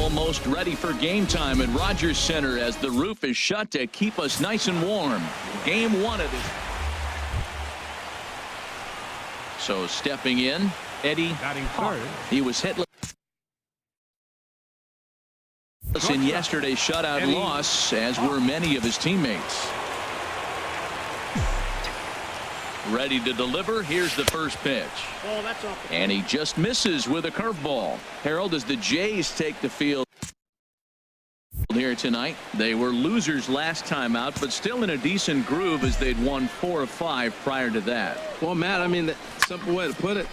almost ready for game time at Rogers Center as the roof is shut to keep us nice and warm. Game 1 of this. So stepping in, Eddie Hawk. He was hit in yesterday's shutout loss, as were many of his teammates. Ready to deliver. Here's the first pitch. And he just misses with a curveball. Harold, as the Jays take the field here tonight, they were losers last time out, but still in a decent groove as they'd won 4 of 5 prior to that. Well, Matt, I mean, the simple way to put it.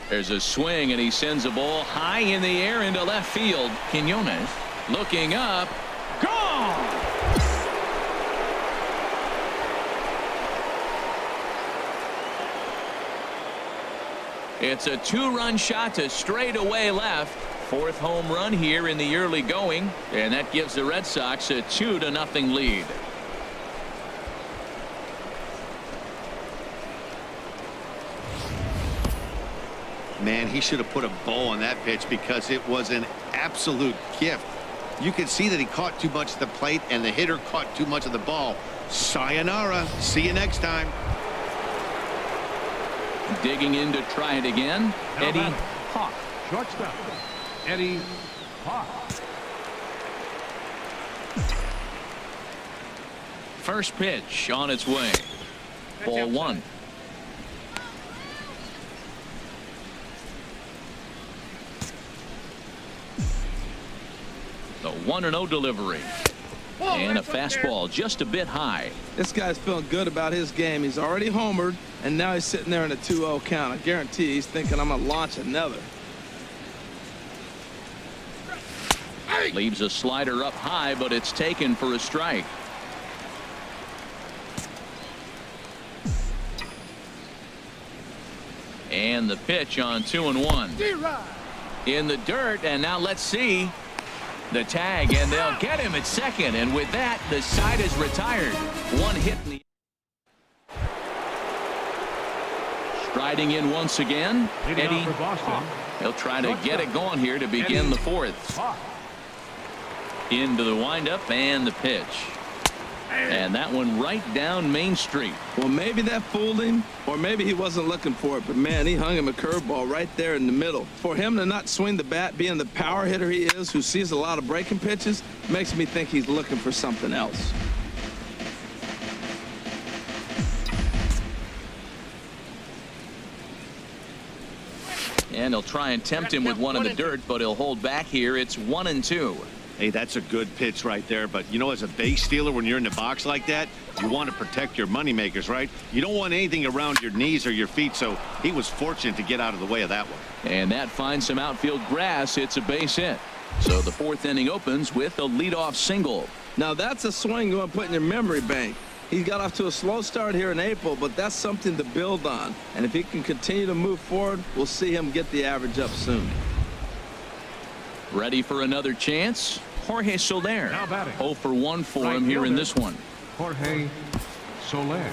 There's a swing, and he sends a ball high in the air into left field. Quinones looking up. Gone! It's a 2-run shot to straightaway left. 4th home run here in the early going, and that gives the Red Sox a 2-0 lead. Man, he should have put a bow on that pitch because it was an absolute gift. You can see that he caught too much at the plate, and the hitter caught too much of the ball. Sayonara. See you next time. Digging in to try it again, Eddie Hawk. Shortstop, Eddie Hawk. First pitch on its way. Ball 1. The 1-0 delivery. And a fastball just a bit high. This guy's feeling good about his game. He's already homered, and now he's sitting there in a 2-0 count. I guarantee he's thinking, I'm going to launch another. Leaves a slider up high, but it's taken for a strike. And the pitch on 2-1. In the dirt, and now let's see the tag, and they'll get him at second, and with that the side is retired. 1 hit in the striding in once again, Eddie Hawk. He'll try to get it going here to begin the 4th. Into the windup and the pitch, and that one right down Main Street. Well, maybe that fooled him, or maybe he wasn't looking for it, but man, he hung him a curveball right there in the middle. For him to not swing the bat, being the power hitter he is, who sees a lot of breaking pitches, makes me think he's looking for something else. And he'll try and tempt him with one in the dirt, but he'll hold back here. It's 1-2. Hey, that's a good pitch right there. But, you know, as a base stealer, when you're in the box like that, you want to protect your moneymakers, right? You don't want anything around your knees or your feet, so he was fortunate to get out of the way of that one. And that finds some outfield grass. It's a base hit. So the 4th inning opens with a leadoff single. Now, that's a swing you want to put in your memory bank. He got off to a slow start here in April, but that's something to build on. And if he can continue to move forward, we'll see him get the average up soon. Ready for another chance? Jorge Soler. 0 for 1 for him here in this one. Jorge Soler.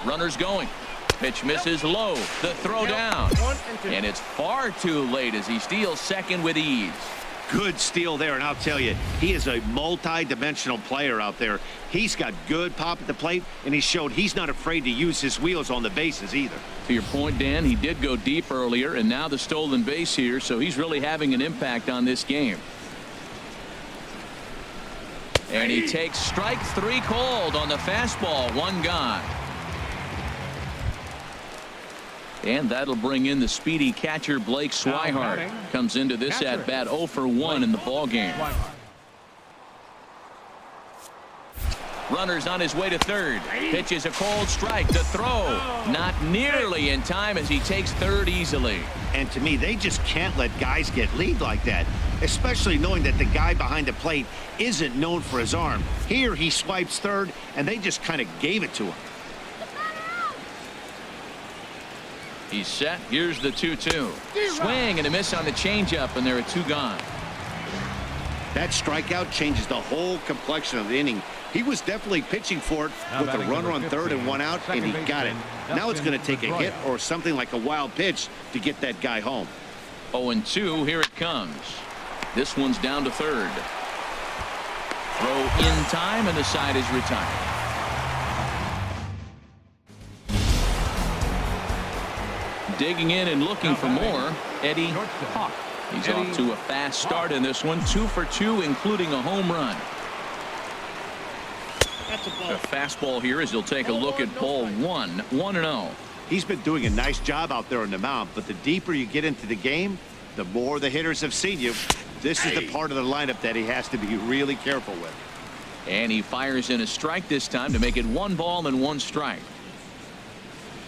Runners going. Pitch misses low. The throw down. And it's far too late as he steals second with ease. Good steal there, and I'll tell you, he is a multi-dimensional player out there. He's got good pop at the plate, and he showed he's not afraid to use his wheels on the bases either. To your point, Dan, he did go deep earlier, and now the stolen base here, so he's really having an impact on this game. And he takes strike 3 called on the fastball. 1 gone. And that'll bring in the speedy catcher Blake Swihart. Comes into this at bat 0 for 1 in the ball game. Runners on his way to third. Pitches a cold strike. The throw not nearly in time as he takes third easily. And to me, they just can't let guys get lead like that, especially knowing that the guy behind the plate isn't known for his arm. Here he swipes third, and they just kind of gave it to him. He's set. Here's the 2-2. Swing and a miss on the changeup, and there are 2 gone. That strikeout changes the whole complexion of the inning. He was definitely pitching for it with a runner on third and one out, and he got it. Now it's going to take a hit or something like a wild pitch to get that guy home. 0-2, here it comes. This one's down to third. Throw in time, and the side is retired. Digging in and looking for more, Eddie Hawk. He's off to a fast start in this one, 2 for 2, including a home run. A fastball here as he'll take a look at ball 1, 1-0. He's been doing a nice job out there on the mound, but the deeper you get into the game, the more the hitters have seen you. This is the part of the lineup that he has to be really careful with. And he fires in a strike this time to make it 1 ball and 1 strike.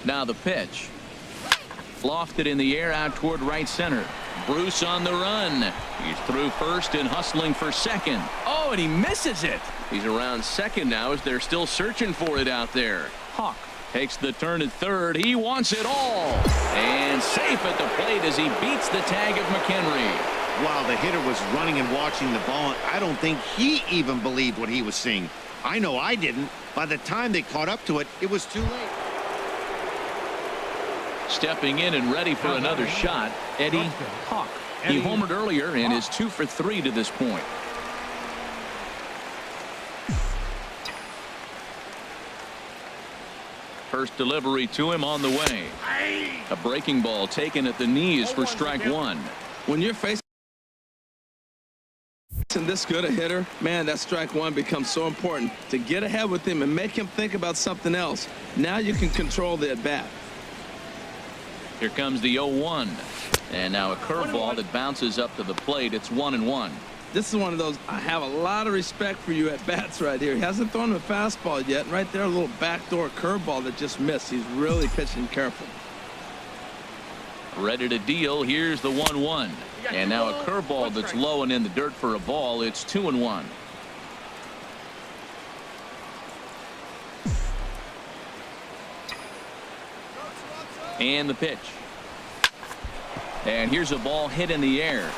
Now the pitch. Lofted in the air out toward right center. Bruce on the run. He's through first and hustling for second. Oh, and he misses it. He's around second now as they're still searching for it out there. Hawk takes the turn at third. He wants it all. And safe at the plate as he beats the tag of McHenry. While the hitter was running and watching the ball, I don't think he even believed what he was seeing. I know I didn't. By the time they caught up to it, it was too late. Stepping in and ready for another shot, Eddie Hawk. He homered earlier and is 2 for 3 to this point. First delivery to him on the way. A breaking ball taken at the knees for strike 1. When you're facing this good a hitter, man, that strike 1 becomes so important to get ahead with him and make him think about something else. Now you can control the at-bat. Here comes the 0-1. And now a curveball that bounces up to the plate. It's 1-1. This is one of those, I have a lot of respect for you at bats right here. He hasn't thrown him a fastball yet. And right there, a little backdoor curveball that just missed. He's really pitching careful. Ready to deal. Here's the 1-1. And now a curveball that's low and in the dirt for a ball. It's 2-1. And the pitch. And here's a ball hit in the air.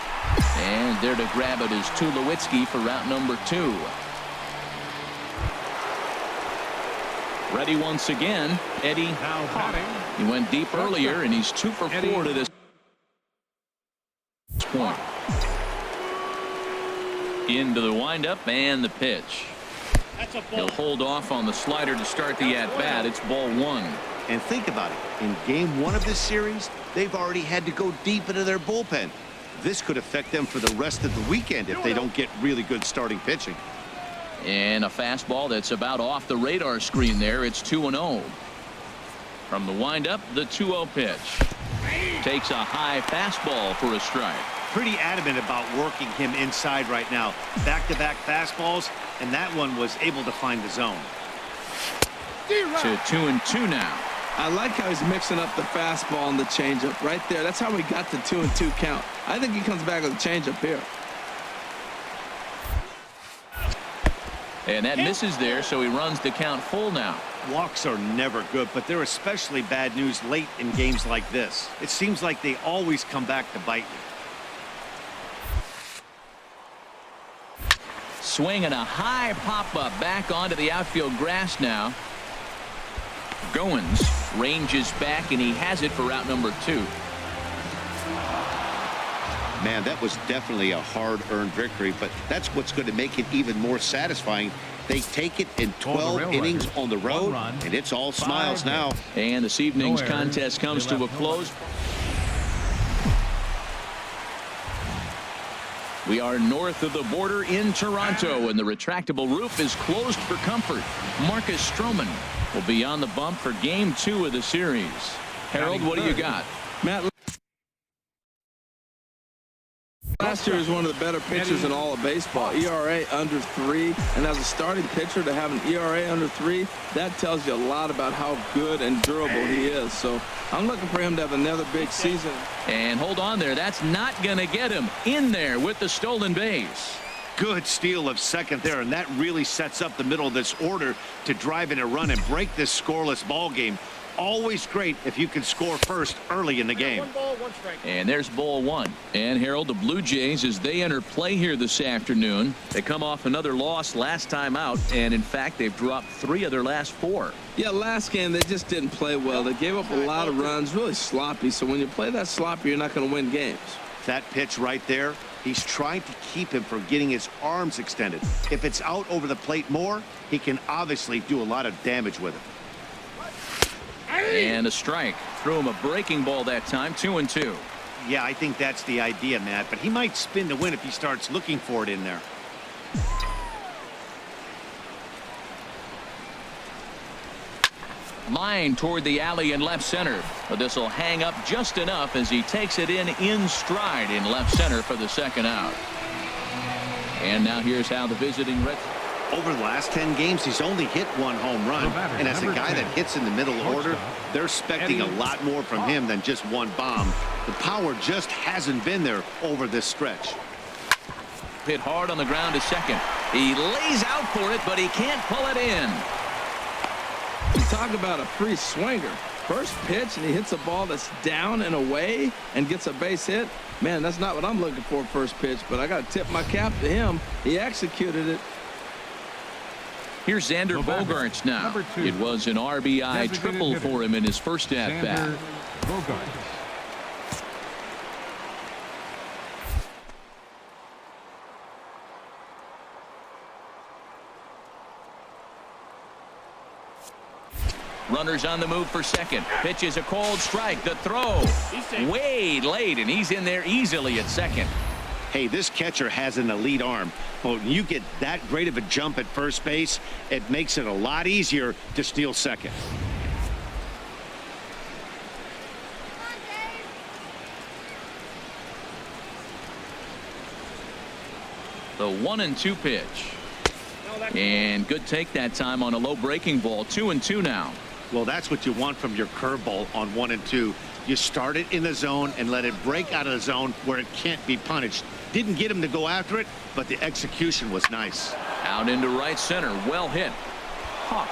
And there to grab it is Tulowitzki for route number 2. Ready once again, Eddie Hawk. He went deep earlier, and he's 2 for 4 to this point. Into the windup and the pitch. He'll hold off on the slider to start the at-bat. It's ball 1. And think about it. In game 1 of this series, they've already had to go deep into their bullpen. This could affect them for the rest of the weekend if they don't get really good starting pitching. And a fastball that's about off the radar screen there. It's 2-0. From the windup, the 2-0 pitch. Takes a high fastball for a strike. Pretty adamant about working him inside right now. Back-to-back fastballs, and that one was able to find the zone. To 2-2 now. I like how he's mixing up the fastball and the changeup right there. That's how we got the 2-2 count. I think he comes back with a changeup here. And that misses there, so he runs the count full now. Walks are never good, but they're especially bad news late in games like this. It seems like they always come back to bite you. Swing and a high pop-up back onto the outfield grass now. Goins ranges back, and he has it for route number 2. Man, that was definitely a hard-earned victory, but that's what's going to make it even more satisfying. They take it in 12 innings on the road, and it's all smiles now. And this evening's contest comes to a close. We are north of the border in Toronto, and the retractable roof is closed for comfort. Marcus Stroman will be on the bump for game 2 of the series. Harold, what do you got? Matt, last year is one of the better pitchers in all of baseball. ERA under 3, and as a starting pitcher to have an ERA under 3, that tells you a lot about how good and durable he is. So I'm looking for him to have another big season. And hold on there. That's not going to get him in there with the stolen base. Good steal of second there, and that really sets up the middle of this order to drive in a run and break this scoreless ball game. always great if you can score first early in the game. 1 ball, 1 strike. And there's ball 1. And Harold, the Blue Jays, as they enter play here this afternoon, they come off another loss last time out, and in fact they've dropped 3 of their last 4. Yeah, last game they just didn't play well. They gave up a lot of runs, really sloppy. So when you play that sloppy, you're not going to win games. That pitch right there, he's trying to keep him from getting his arms extended. If it's out over the plate more, he can obviously do a lot of damage with it. And a strike. Threw him a breaking ball that time. 2-2. Yeah, I think that's the idea, Matt, but he might spin to win if he starts looking for it in there. Line toward the alley in left center, but this will hang up just enough as he takes it in stride in left center for the second out. And now here's how the visiting Reds. Over the last 10 games, he's only hit 1 home run. And as a guy that hits in the middle order, they're expecting a lot more from him than just 1 bomb. The power just hasn't been there over this stretch. Hit hard on the ground to second. He lays out for it, but he can't pull it in. You talk about a free swinger. First pitch, and he hits a ball that's down and away and gets a base hit. Man, that's not what I'm looking for first pitch, but I got to tip my cap to him. He executed it. Here's Xander Bogaerts now. It was an RBI triple for him in his first at-bat. Runners on the move for second. Pitch is a cold strike. The throw way late, and he's in there easily at second. Hey, this catcher has an elite arm. But when you get that great of a jump at first base, it makes it a lot easier to steal second. The 1-2 pitch. And good take that time on a low breaking ball. 2-2 now. Well, that's what you want from your curveball on 1 and 2. You start it in the zone and let it break out of the zone where it can't be punished. Didn't get him to go after it, but the execution was nice. Out into right center. Well hit. Hawk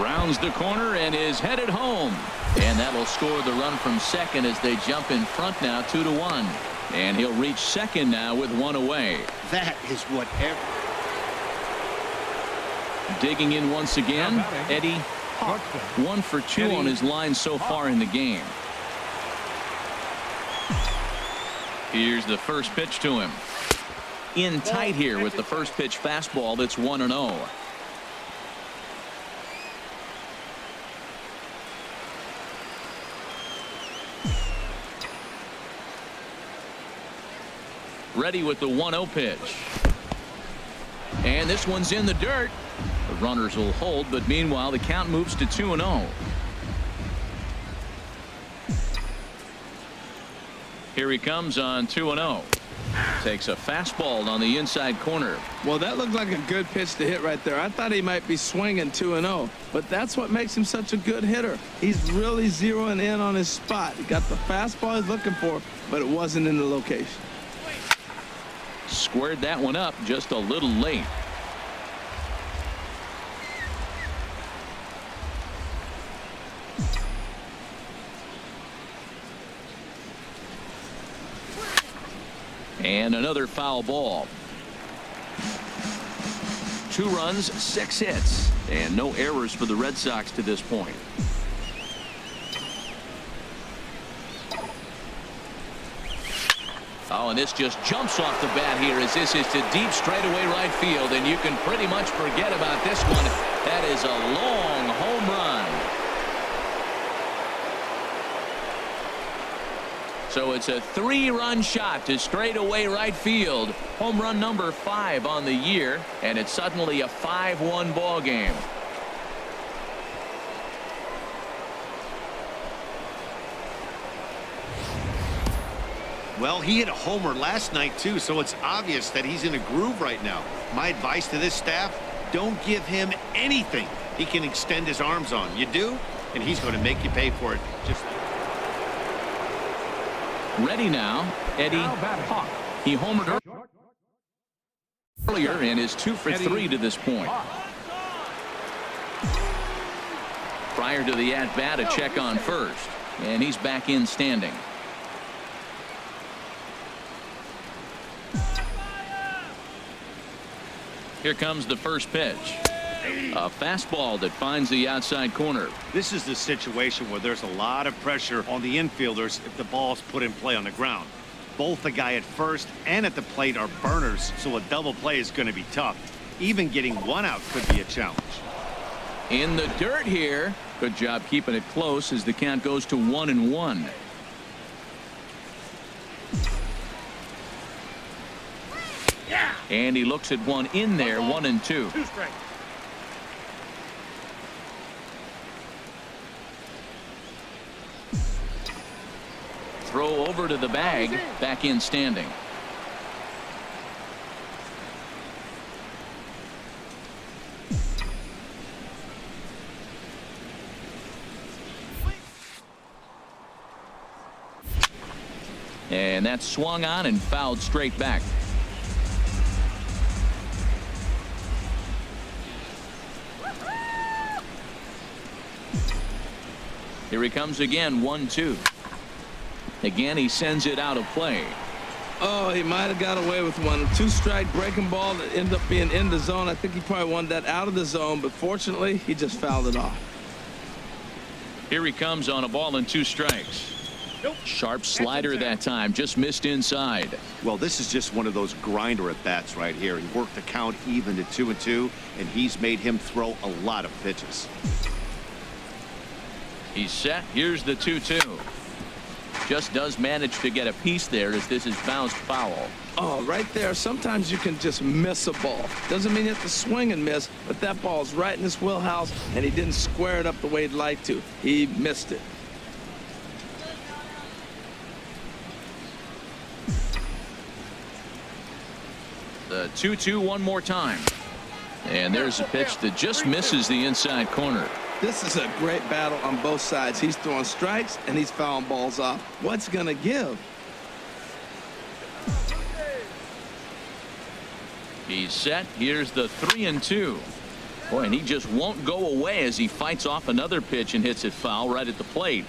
rounds the corner and is headed home. And that'll score the run from second as they jump in front now 2-1. And he'll reach second now with 1 away. That is whatever. Digging in once again, Eddie Hawk. 1 for 2 on his line so far in the game. Here's the first pitch to him. In tight here with the first pitch fastball that's 1-0. Ready with the 1-0 pitch. And this one's in the dirt. The runners will hold, but meanwhile the count moves to 2-0. Here he comes on 2-0. Takes a fastball on the inside corner. Well, that looked like a good pitch to hit right there. I thought he might be swinging 2-0, but that's what makes him such a good hitter. He's really zeroing in on his spot. He got the fastball he's looking for, but it wasn't in the location. Squared that one up just a little late. And another foul ball. 2 runs, 6 hits, and no errors for the Red Sox to this point. Oh, and this just jumps off the bat here as this is to deep straightaway right field, and you can pretty much forget about this one. That is a long home run. So it's a 3-run shot to straightaway right field. Home run number 5 on the year, and it's suddenly a 5-1 ball game. Well, he hit a homer last night, too, so it's obvious that he's in a groove right now. My advice to this staff, don't give him anything he can extend his arms on. You do, and he's going to make you pay for it. Just ready now, Eddie Hawk. He homered earlier and is 2 for 3 to this point. prior to the at-bat, a check on first. And he's back in standing. Here comes the first pitch. A fastball that finds the outside corner. This is the situation where there's a lot of pressure on the infielders if the ball's put in play on the ground. Both the guy at first and at the plate are burners, so a double play is going to be tough. Even getting one out could be a challenge. In the dirt here. Good job keeping it close as the count goes to 1-1. And he looks at one in there, 1-2. 2 strikes. Throw over to the bag, back in standing. And that's swung on and fouled straight back. Here he comes again, 1-2. Again, he sends it out of play. Oh, he might have got away with one. 2-strike breaking ball that ended up being in the zone. I think he probably wanted that out of the zone, but fortunately, he just fouled it off. Here he comes on a ball and 2 strikes. Sharp slider that time, just missed inside. Well, this is just one of those grinder at bats right here. He worked the count even to 2-2, and he's made him throw a lot of pitches. He's set. Here's the 2-2. Just does manage to get a piece there as this is bounced foul. Oh, right there. Sometimes you can just miss a ball. Doesn't mean you have to swing and miss, but that ball's right in his wheelhouse, and he didn't square it up the way he'd like to. He missed it. The 2-2 one more time. And there's a pitch that just misses the inside corner. This is a great battle on both sides. He's throwing strikes and he's fouling balls off. What's going to give? He's set. Here's the 3-2. Boy, and he just won't go away as he fights off another pitch and hits it foul right at the plate.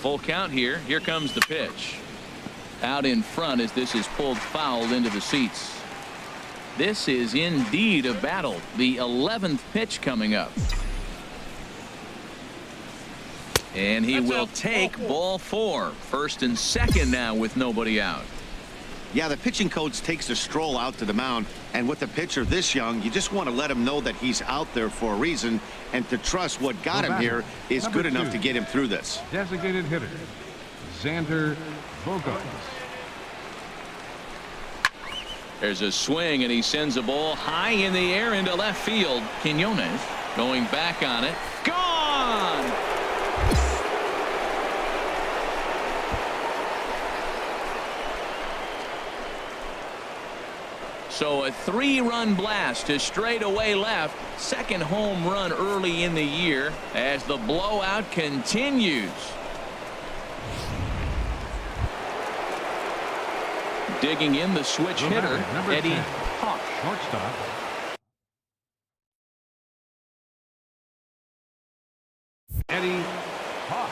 Full count here. Here comes the pitch. Out in front as this is pulled foul into the seats. This is indeed a battle. The 11th pitch coming up. And he will take ball 4. First and second now with nobody out. Yeah, the pitching coach takes a stroll out to the mound, and with a pitcher this young, you just want to let him know that he's out there for a reason, and to trust what got him here is good enough to get him through this. Designated hitter, Xander Bogaerts. There's a swing, and he sends a ball high in the air into left field. Quinones going back on it. Gone! So a 3-run blast to straightaway left. Second home run early in the year as the blowout continues. Digging in the switch hitter, Eddie Hawk. Shortstop. Eddie Hawk.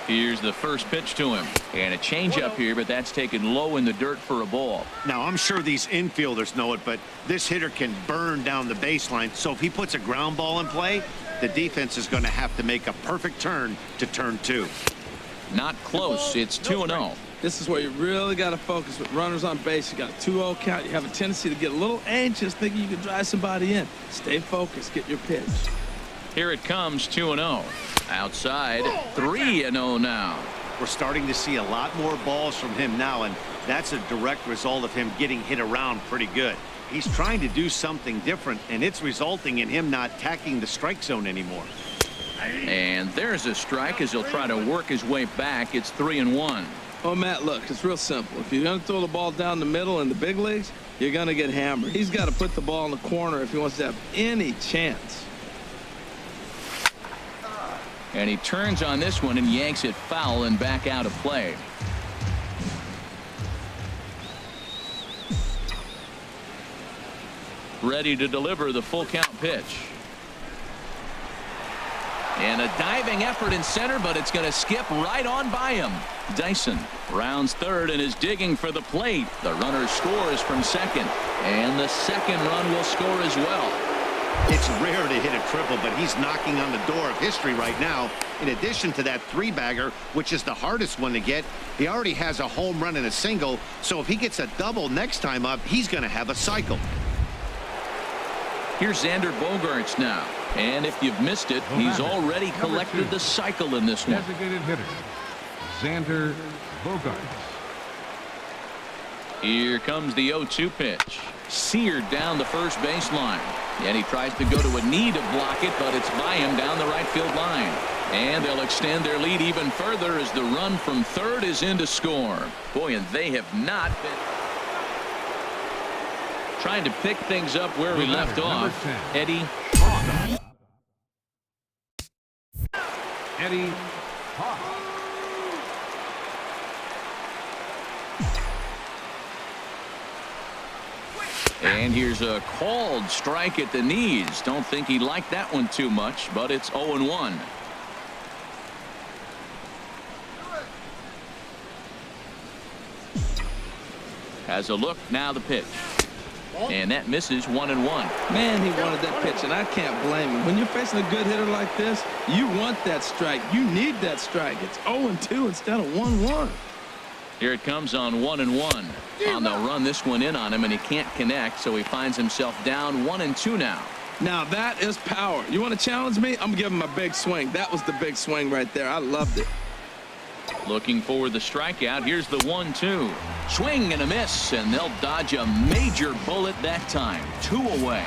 Here's the first pitch to him. And a changeup here, but that's taken low in the dirt for a ball. Now, I'm sure these infielders know it, but this hitter can burn down the baseline. So if he puts a ground ball in play, the defense is going to have to make a perfect turn to turn 2. Not close. It's 2-0. This is where you really got to focus with runners on base. You got a 2-0 count. You have a tendency to get a little anxious thinking you can drive somebody in. Stay focused. Get your pitch. Here it comes, 2-0. Outside, 3-0 now. We're starting to see a lot more balls from him now, and that's a direct result of him getting hit around pretty good. He's trying to do something different, and it's resulting in him not attacking the strike zone anymore. And there's a strike as he'll try to work his way back. It's 3-1. Oh, Matt, look, it's real simple. If you're going to throw the ball down the middle in the big leagues, you're going to get hammered. He's got to put the ball in the corner if he wants to have any chance. And he turns on this one and yanks it foul and back out of play. ready to deliver the full count pitch. And a diving effort in center, but it's going to skip right on by him. Dyson rounds third and is digging for the plate. The runner scores from second, and the second run will score as well. It's rare to hit a triple, but he's knocking on the door of history right now. In addition to that three-bagger, which is the hardest one to get, he already has a home run and a single, so if he gets a double next time up, he's going to have a cycle. Here's Xander Bogaerts now. And if you've missed it, he's already collected the cycle in this one. Designated hitter, Xander Bogaerts. Here comes the 0-2 pitch. Seared down the first baseline. And he tries to go to a knee to block it, but it's by him down the right field line. And they'll extend their lead even further as the run from third is in to score. Boy, and they have not been trying to pick things up where we left off. Eddie Hawk. Eddie Hawk. And here's a called strike at the knees. Don't think he liked that one too much, but it's 0-1. Has a look, now the pitch. And that misses 1-1. Man, he wanted that pitch, and I can't blame him. When you're facing a good hitter like this, you want that strike. You need that strike. It's 0-2 instead of 1-1. Here it comes on 1-1. And they'll run this one in on him, and he can't connect, so he finds himself down 1-2 now. Now that is power. You want to challenge me? I'm giving him a big swing. That was the big swing right there. I loved it. Looking for the strikeout. Here's the 1-2. Swing and a miss, and they'll dodge a major bullet that time. 2 away.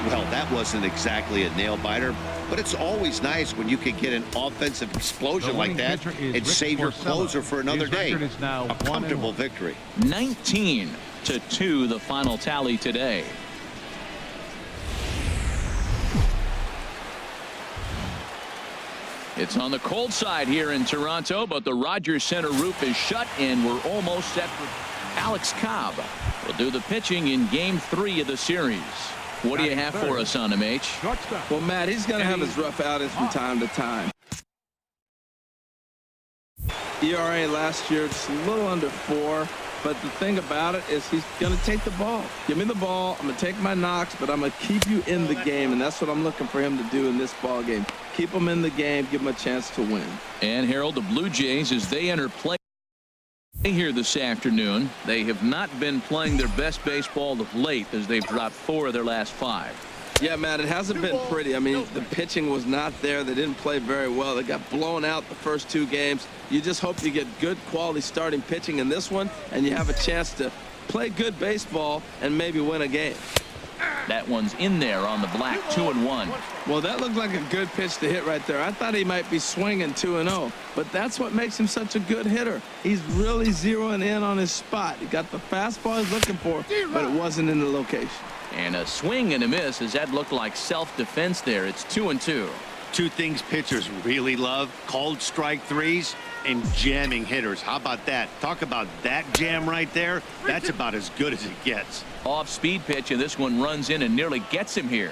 Well, that wasn't exactly a nail-biter, but it's always nice when you can get an offensive explosion like that and save your closer for another day. A comfortable victory. 19-2 the final tally today. It's on the cold side here in Toronto, but the Rogers Center roof is shut, and we're almost set for Alex Cobb. Will do the pitching in Game 3 of the series. What do you have for us on him, H? Well, Matt, he's going to have his rough outings from time to time. ERA last year, just a little under 4. But the thing about it is he's going to take the ball. Give me the ball. I'm going to take my knocks, but I'm going to keep you in the game, and that's what I'm looking for him to do in this ball game. Keep him in the game, give him a chance to win. And, Harold, the Blue Jays, as they enter play here this afternoon, they have not been playing their best baseball of late as they've dropped 4 of their last 5. Yeah, Matt, it hasn't been pretty. I mean, the pitching was not there. They didn't play very well. They got blown out the first 2 games. You just hope you get good quality starting pitching in this one, and you have a chance to play good baseball and maybe win a game. That one's in there on the black. 2-1. Well, that looked like a good pitch to hit right there. I thought he might be swinging 2-0, but that's what makes him such a good hitter. He's really zeroing in on his spot. He got the fastball he's looking for, but it wasn't in the location. And a swing and a miss. Does that look like self-defense there? It's 2-2. 2 things pitchers really love: called strike threes and jamming hitters. How about that? Talk about that jam right there. That's about as good as it gets. Off-speed pitch, and this one runs in and nearly gets him here.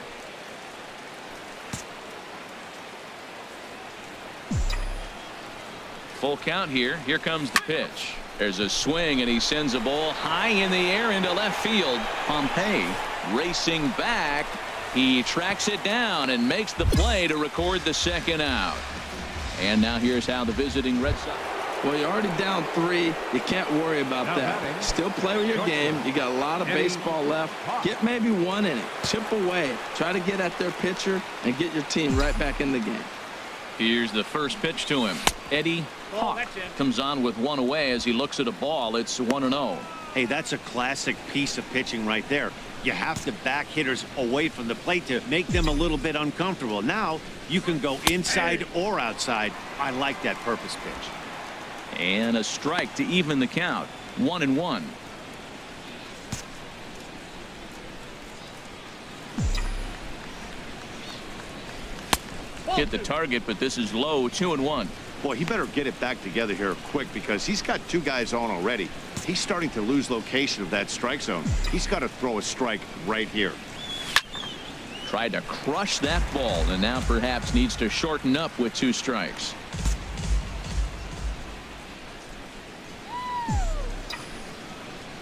Full count here. Here comes the pitch. There's a swing, and he sends a ball high in the air into left field. Pompey racing back. He tracks it down and makes the play to record the second out. And now here's how the visiting Red Sox. Well, you're already down 3. You can't worry about that. Still play with your game. You got a lot of baseball left. Get maybe 1 inning. Chip away. Try to get at their pitcher and get your team right back in the game. Here's the first pitch to him. Eddie Hawk comes on with 1 away as he looks at a ball. It's 1-0. Hey, that's a classic piece of pitching right there. You have to back hitters away from the plate to make them a little bit uncomfortable. Now you can go inside or outside. I like that purpose pitch. And a strike to even the count. 1-1. Hit the target, but this is low. 2-1. Boy, he better get it back together here quick because he's got 2 guys on already. He's starting to lose location of that strike zone. He's got to throw a strike right here. Tried to crush that ball and now perhaps needs to shorten up with 2 strikes.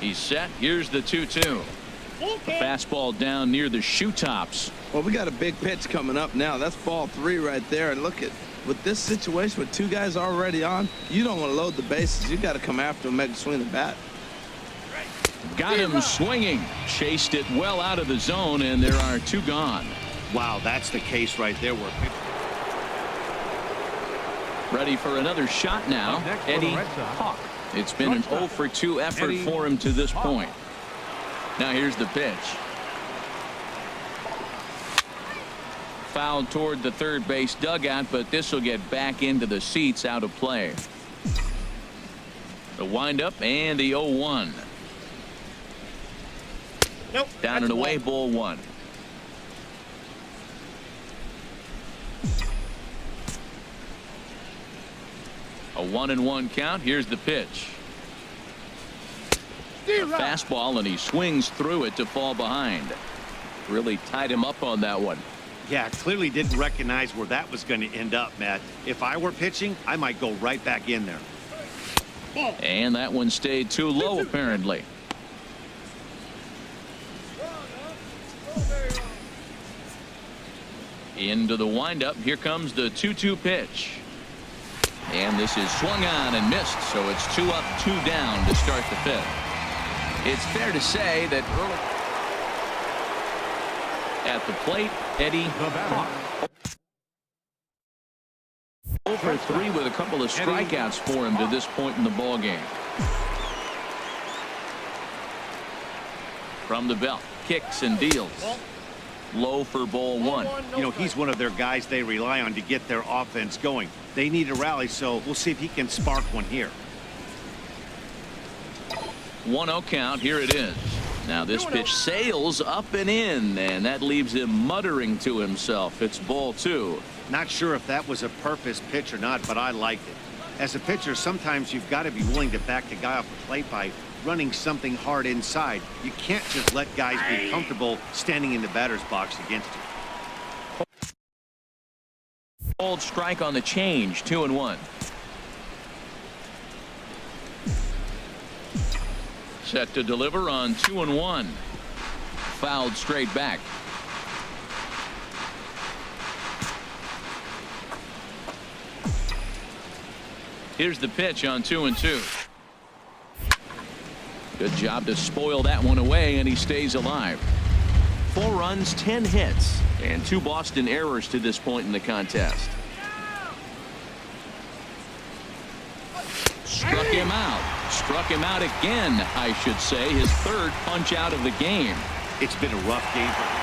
He's set. Here's the 2-2. A fastball down near the shoe tops. Well, we got a big pitch coming up now. That's ball 3 right there. And look at, with this situation with 2 guys already on, you don't want to load the bases. You got to come after him, make him swing the bat. Got him swinging. Chased it well out of the zone, and there are 2 gone. Wow, that's the case right there. Ready for another shot now. Eddie Hawk. It's been an 0 for 2 effort for him to this point. Now here's the pitch. Fouled toward the third base dugout, but this will get back into the seats, out of play. The windup and the 0-1. Nope. Down and away, ball 1. A 1-1 count. Here's the pitch. A fastball, and he swings through it to fall behind. Really tied him up on that one. Yeah, clearly didn't recognize where that was going to end up, Matt. If I were pitching, I might go right back in there. And that one stayed too low, apparently. Into the windup. Here comes the 2-2 pitch. And this is swung on and missed, so it's 2 up, 2 down to start the 5th. It's fair to say that early at the plate, Eddie Hawk. 0 for 3 with a couple of strikeouts for him to this point in the ball game. From the belt, kicks and deals. Low for ball 1. You know, he's one of their guys they rely on to get their offense going. They need a rally, so we'll see if he can spark one here. 1-0 count. Here it is. Now this pitch sails up and in, and that leaves him muttering to himself. It's ball 2. Not sure if that was a purpose pitch or not, but I liked it. As a pitcher, sometimes you've got to be willing to back the guy off the plate by running something hard inside. You can't just let guys be comfortable standing in the batter's box against you. Old strike on the change. 2-1. Set to deliver on 2-1. Fouled straight back. Here's the pitch on 2-2. Good job to spoil that one away, and he stays alive. 4 runs, 10 hits, and 2 Boston errors to this point in the contest. Struck him out. Struck him out again, I should say. His 3rd punch out of the game. It's been a rough game for him.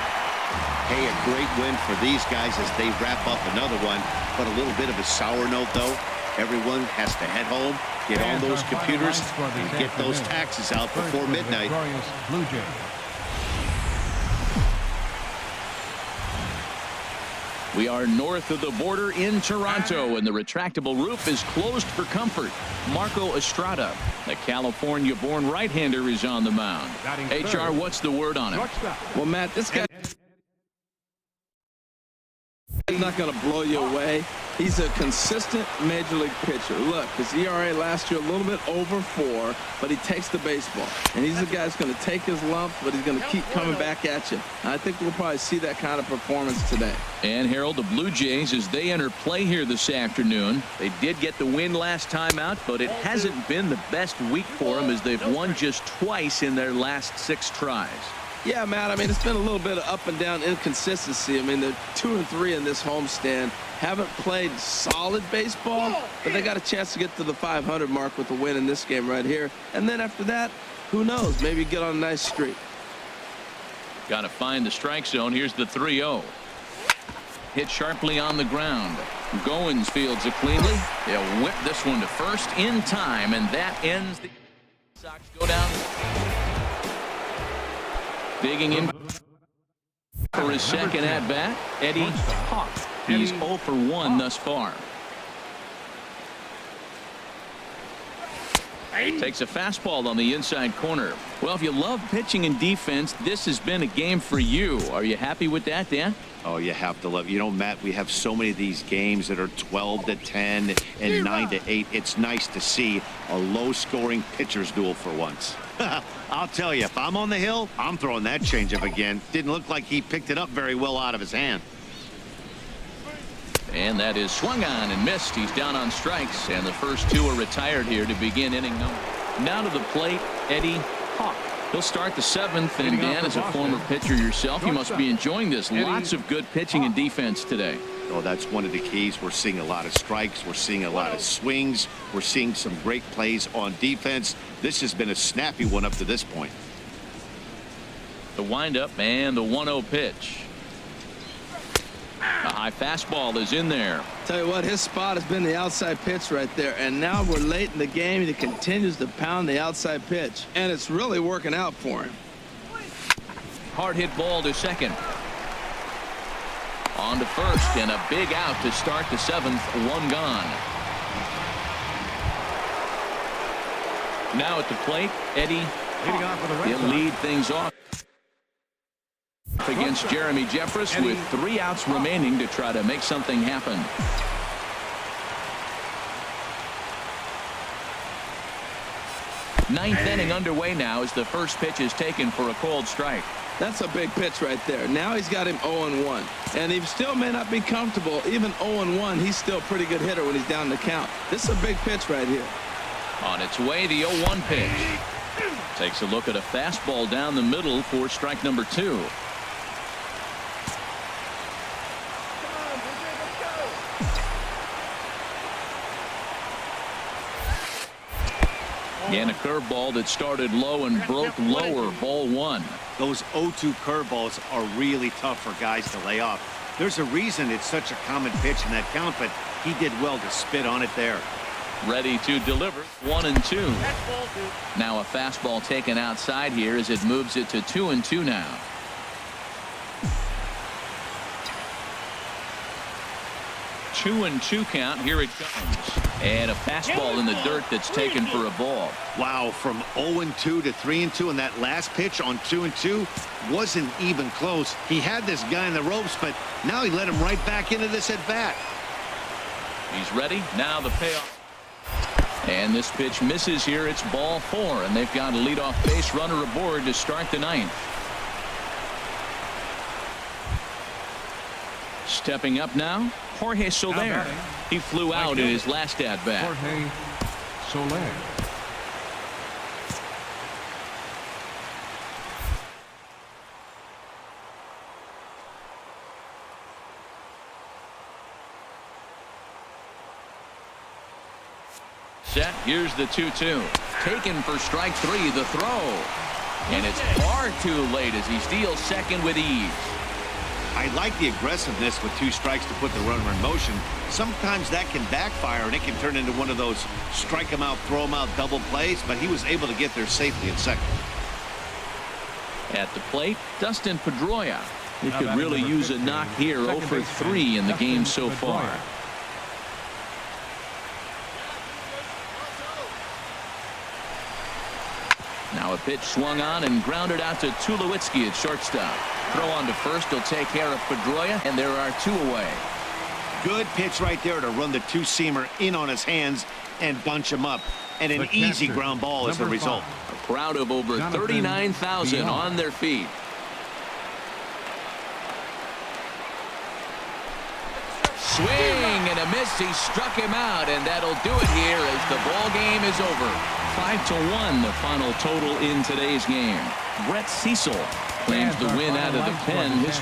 Hey, a great win for these guys as they wrap up another one. But a little bit of a sour note, though. Everyone has to head home, get on those computers, and get those taxes out before midnight. We are north of the border in Toronto, and the retractable roof is closed for comfort. Marco Estrada, the California-born right-hander, is on the mound. HR, what's the word on him? Well, Matt, this guy is not going to blow you away. He's a consistent major league pitcher. Look, his ERA last year a little bit over 4, but he takes the baseball. And he's the guy that's going to take his lumps, but he's going to keep coming back at you. And I think we'll probably see that kind of performance today. And Harold, the Blue Jays, as they enter play here this afternoon, they did get the win last time out, but it hasn't been the best week for them as they've won just twice in their last 6 tries. Yeah, Matt, I mean, it's been a little bit of up and down inconsistency. I mean, they're 2-3 in this homestand. Haven't played solid baseball, but they got a chance to get to the 500 mark with a win in this game right here. And then after that, who knows? Maybe get on a nice streak. Got to find the strike zone. Here's the 3-0. Hit sharply on the ground. Goins fields it cleanly. They'll whip this one to first in time, and that ends the Sox go down. Digging in for his second at bat, Eddie Hawk. He's 0 for 1 thus far. Takes a fastball on the inside corner. Well, if you love pitching and defense, this has been a game for you. Are you happy with that, Dan? Oh, you have to love. You know, Matt, we have so many of these games that are 12-10 and 9-8. It's nice to see a low-scoring pitcher's duel for once. I'll tell you, if I'm on the hill, I'm throwing that changeup again. Didn't look like he picked it up very well out of his hand. And that is swung on and missed. He's down on strikes, and the first two are retired here to begin inning number. Now to the plate, Eddie Hawk. He'll start the seventh, and Dan, as a former pitcher yourself, you must be enjoying this. Lots of good pitching and defense today. Oh, that's one of the keys. We're seeing a lot of strikes. We're seeing a lot of swings. We're seeing some great plays on defense. This has been a snappy one up to this point. The windup and the 1-0 pitch. A high fastball is in there. Tell you what, his spot has been the outside pitch right there, and now we're late in the game. He continues to pound the outside pitch, and it's really working out for him. Hard hit ball to second. On to first, and a big out to start the seventh. One gone. Now at the plate, Eddie. He'll lead things off against Jeremy Jeffress with 3 outs remaining to try to make something happen. Ninth inning underway now as the first pitch is taken for a called strike. That's a big pitch right there. Now he's got him 0-1, and he still may not be comfortable. Even 0-1, he's still a pretty good hitter when he's down the count. This is a big pitch right here. On its way, the 0-1 pitch. Takes a look at a fastball down the middle for strike number 2. And a curveball that started low and broke lower. Ball 1. Those 0-2 curveballs are really tough for guys to lay off. There's a reason it's such a common pitch in that count, but he did well to spit on it there. Ready to deliver. 1-2. Now a fastball taken outside here as it moves it to 2-2 now. Two and 2 count. Here it comes. And a fastball in the dirt that's taken for a ball. Wow, from 0-2 to 3-2, and that last pitch on 2-2 wasn't even close. He had this guy in the ropes, but now he let him right back into this at bat. He's ready. Now the payoff. And this pitch misses here. It's ball 4, and they've got a leadoff base runner aboard to start the 9th. Stepping up now, Jorge Soler. He flew out in his last at-bat. Jorge Soler. Set. Here's the 2-2. Taken for strike 3. The throw. And it's far too late as he steals second with ease. I like the aggressiveness with 2 strikes to put the runner in motion. Sometimes that can backfire, and it can turn into one of those strike him out, throw him out double plays, but he was able to get there safely in second. At the plate, Dustin Pedroia. He could really use a knock here. 0 for 3 in the game so far. Now a pitch swung on and grounded out to Tulowitzki at shortstop. Throw on to first. He'll take care of Pedroia, and there are 2 away. Good pitch right there to run the 2-seamer in on his hands and bunch him up. And an easy ground ball as the result. A crowd of over 39,000 on their feet. Swing and a miss. He struck him out, and that'll do it here as the ball game is over. 5-1 the final total in today's game. Brett Cecil claims the win out of the pen.